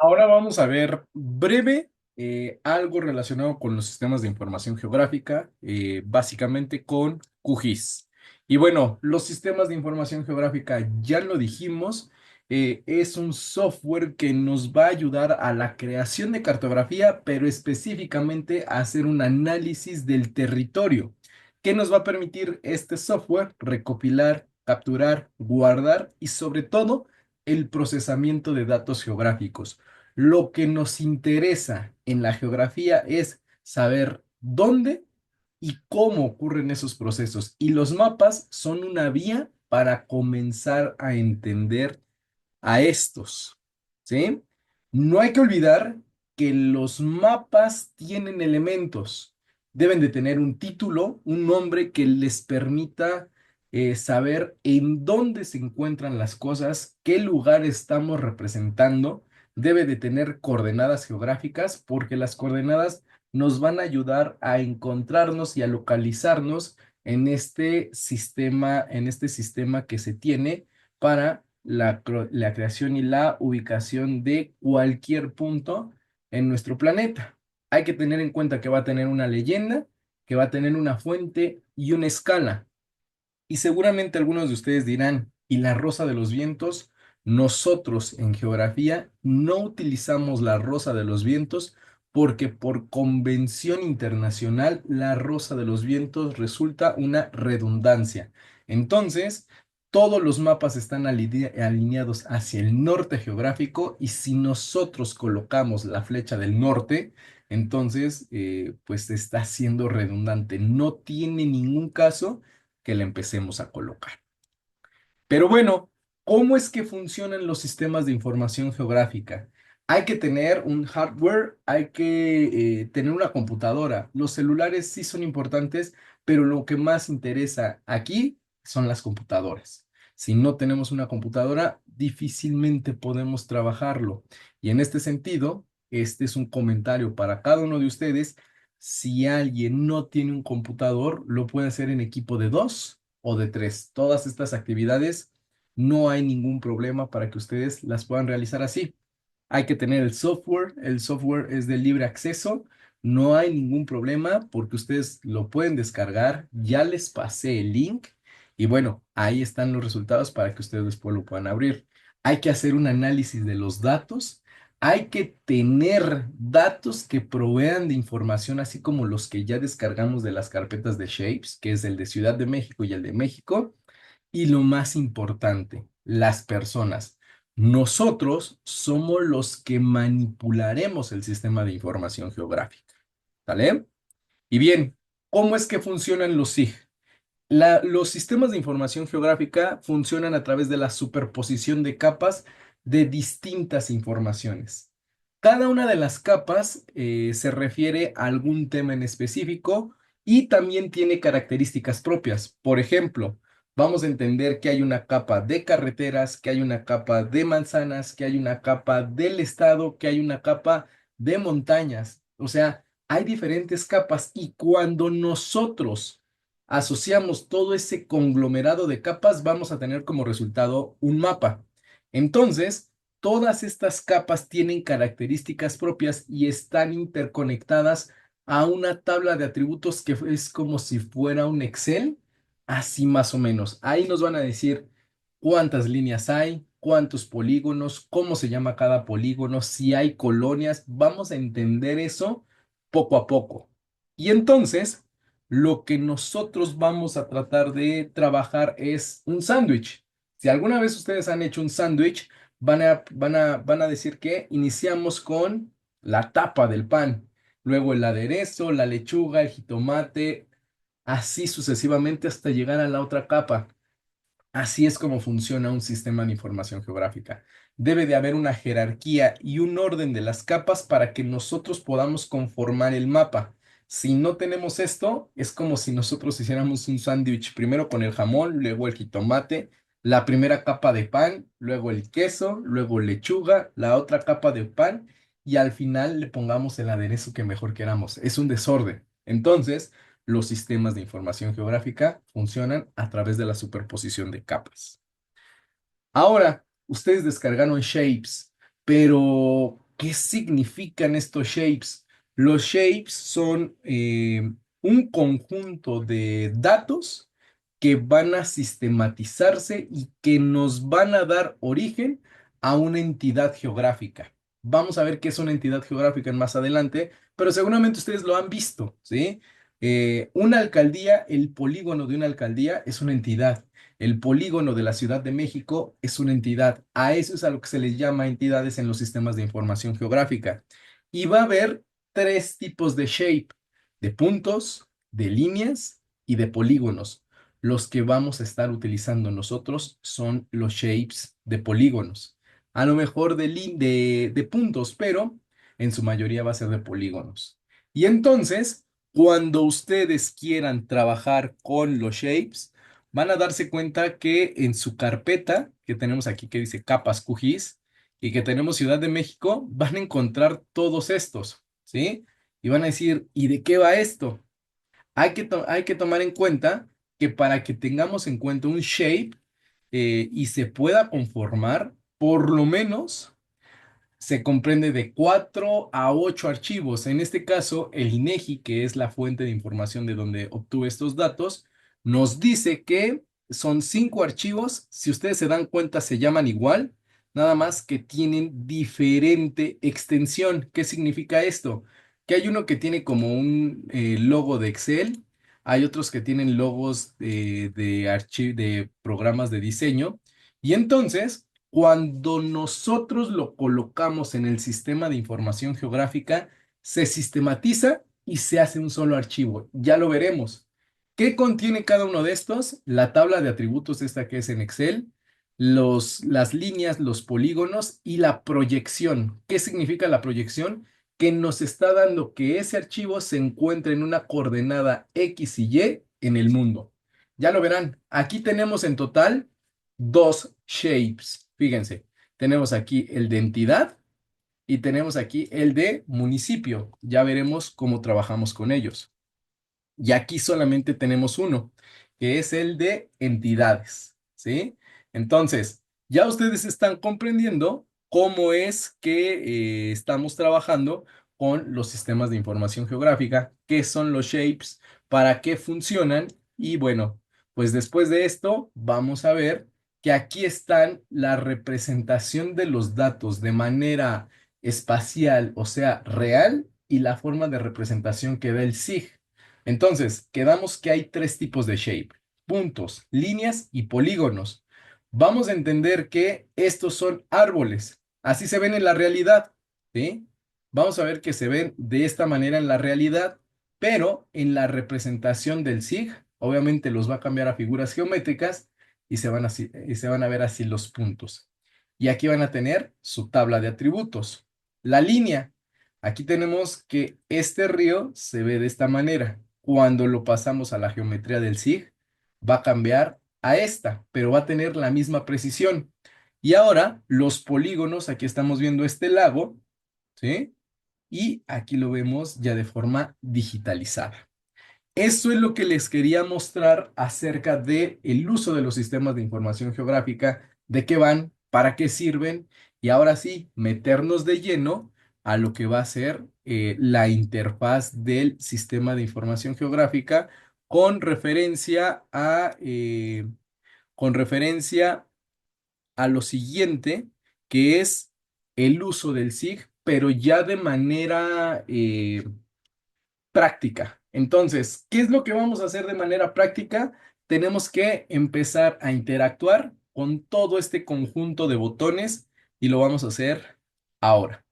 Ahora vamos a ver breve algo relacionado con los sistemas de información geográfica, básicamente con QGIS. Y bueno, los sistemas de información geográfica, ya lo dijimos, es un software que nos va a ayudar a la creación de cartografía, pero específicamente a hacer un análisis del territorio. ¿Qué nos va a permitir este software? Recopilar, capturar, guardar y sobre todo el procesamiento de datos geográficos. Lo que nos interesa en la geografía es saber dónde y cómo ocurren esos procesos. Y los mapas son una vía para comenzar a entender a estos, ¿sí? No hay que olvidar que los mapas tienen elementos. Deben de tener un título, un nombre que les permita saber en dónde se encuentran las cosas, qué lugar estamos representando. Debe de tener coordenadas geográficas porque las coordenadas nos van a ayudar a encontrarnos y a localizarnos en este sistema que se tiene para la creación y la ubicación de cualquier punto en nuestro planeta. Hay que tener en cuenta que va a tener una leyenda, que va a tener una fuente y una escala. Y seguramente algunos de ustedes dirán, ¿y la rosa de los vientos? Nosotros en geografía no utilizamos la rosa de los vientos porque por convención internacional la rosa de los vientos resulta una redundancia. Entonces, todos los mapas están alineados hacia el norte geográfico y si nosotros colocamos la flecha del norte, entonces pues está siendo redundante. No tiene ningún caso que le empecemos a colocar. Pero bueno, ¿cómo es que funcionan los sistemas de información geográfica? Hay que tener un hardware, hay que tener una computadora. Los celulares sí son importantes, pero lo que más interesa aquí son las computadoras. Si no tenemos una computadora, difícilmente podemos trabajarlo. Y en este sentido, este es un comentario para cada uno de ustedes. Si alguien no tiene un computador, lo puede hacer en equipo de dos o de tres. Todas estas actividades no hay ningún problema para que ustedes las puedan realizar así. Hay que tener el software es de libre acceso, no hay ningún problema porque ustedes lo pueden descargar, ya les pasé el link y bueno, ahí están los resultados para que ustedes después lo puedan abrir. Hay que hacer un análisis de los datos, hay que tener datos que provean de información, así como los que ya descargamos de las carpetas de Shapes, que es el de Ciudad de México y el de México. Y lo más importante, las personas. Nosotros somos los que manipularemos el sistema de información geográfica. ¿Vale? Y bien, ¿cómo es que funcionan los SIG? Los sistemas de información geográfica funcionan a través de la superposición de capas de distintas informaciones. Cada una de las capas se refiere a algún tema en específico y también tiene características propias. Por ejemplo, vamos a entender que hay una capa de carreteras, que hay una capa de manzanas, que hay una capa del estado, que hay una capa de montañas. O sea, hay diferentes capas y cuando nosotros asociamos todo ese conglomerado de capas, vamos a tener como resultado un mapa. Entonces, todas estas capas tienen características propias y están interconectadas a una tabla de atributos que es como si fuera un Excel, así más o menos. Ahí nos van a decir cuántas líneas hay, cuántos polígonos, cómo se llama cada polígono, si hay colonias. Vamos a entender eso poco a poco. Y entonces, lo que nosotros vamos a tratar de trabajar es un sándwich. Si alguna vez ustedes han hecho un sándwich, van a decir que iniciamos con la tapa del pan, luego el aderezo, la lechuga, el jitomate, así sucesivamente hasta llegar a la otra capa. Así es como funciona un sistema de información geográfica. Debe de haber una jerarquía y un orden de las capas para que nosotros podamos conformar el mapa. Si no tenemos esto, es como si nosotros hiciéramos un sándwich primero con el jamón, luego el jitomate, la primera capa de pan, luego el queso, luego lechuga, la otra capa de pan y al final le pongamos el aderezo que mejor queramos. Es un desorden. Entonces, los sistemas de información geográfica funcionan a través de la superposición de capas. Ahora, ustedes descargaron Shapes, pero ¿Qué significan estos shapes? Los shapes son un conjunto de datos que van a sistematizarse y que nos van a dar origen a una entidad geográfica. Vamos a ver qué es una entidad geográfica más adelante, pero seguramente ustedes lo han visto, ¿sí? Una alcaldía, el polígono de una alcaldía es una entidad. El polígono de la Ciudad de México es una entidad. A eso es a lo que se les llama entidades en los sistemas de información geográfica. Y va a haber tres tipos de shape, de puntos, de líneas y de polígonos. Los que vamos a estar utilizando nosotros son los shapes de polígonos. A lo mejor de puntos, pero en su mayoría va a ser de polígonos. Y entonces, cuando ustedes quieran trabajar con los shapes, van a darse cuenta que en su carpeta que tenemos aquí que dice capas QGIS y que tenemos Ciudad de México, van a encontrar todos estos, ¿sí? Y van a decir, ¿y de qué va esto? Hay que tomar en cuenta que para que tengamos en cuenta un shape y se pueda conformar, por lo menos se comprende de 4 a 8 archivos. En este caso, el INEGI, que es la fuente de información de donde obtuve estos datos, nos dice que son 5 archivos. Si ustedes se dan cuenta, se llaman igual, nada más que tienen diferente extensión. ¿Qué significa esto? Que hay uno que tiene como un logo de Excel, hay otros que tienen logos de programas de diseño, y entonces cuando nosotros lo colocamos en el sistema de información geográfica, se sistematiza y se hace un solo archivo. Ya lo veremos. ¿Qué contiene cada uno de estos? La tabla de atributos, esta que es en Excel, las líneas, los polígonos y la proyección. ¿Qué significa la proyección? Que nos está dando que ese archivo se encuentra en una coordenada X y Y en el mundo. Ya lo verán. Aquí tenemos en total dos shapes. Fíjense, tenemos aquí el de entidad y tenemos aquí el de municipio. Ya veremos cómo trabajamos con ellos. Y aquí solamente tenemos uno, que es el de entidades, ¿sí? Entonces, ya ustedes están comprendiendo cómo es que estamos trabajando con los sistemas de información geográfica, qué son los shapes, para qué funcionan. Y bueno, pues después de esto vamos a ver que aquí están la representación de los datos de manera espacial, o sea, real, y la forma de representación que da el SIG. Entonces, quedamos que hay tres tipos de shape: puntos, líneas y polígonos. Vamos a entender que estos son árboles. Así se ven en la realidad, ¿sí? Vamos a ver que se ven de esta manera en la realidad, pero en la representación del SIG, obviamente los va a cambiar a figuras geométricas y se van a ver así los puntos. Y aquí van a tener su tabla de atributos. La línea. Aquí tenemos que este río se ve de esta manera. Cuando lo pasamos a la geometría del SIG, va a cambiar a esta, pero va a tener la misma precisión. Y ahora los polígonos, aquí estamos viendo este lago, ¿sí? Y aquí lo vemos ya de forma digitalizada. Eso es lo que les quería mostrar acerca de el uso de los sistemas de información geográfica, de qué van, para qué sirven y ahora sí, meternos de lleno a lo que va a ser la interfaz del sistema de información geográfica con con referencia a lo siguiente, que es el uso del SIG, pero ya de manera práctica. Entonces, ¿qué es lo que vamos a hacer de manera práctica? Tenemos que empezar a interactuar con todo este conjunto de botones y lo vamos a hacer ahora.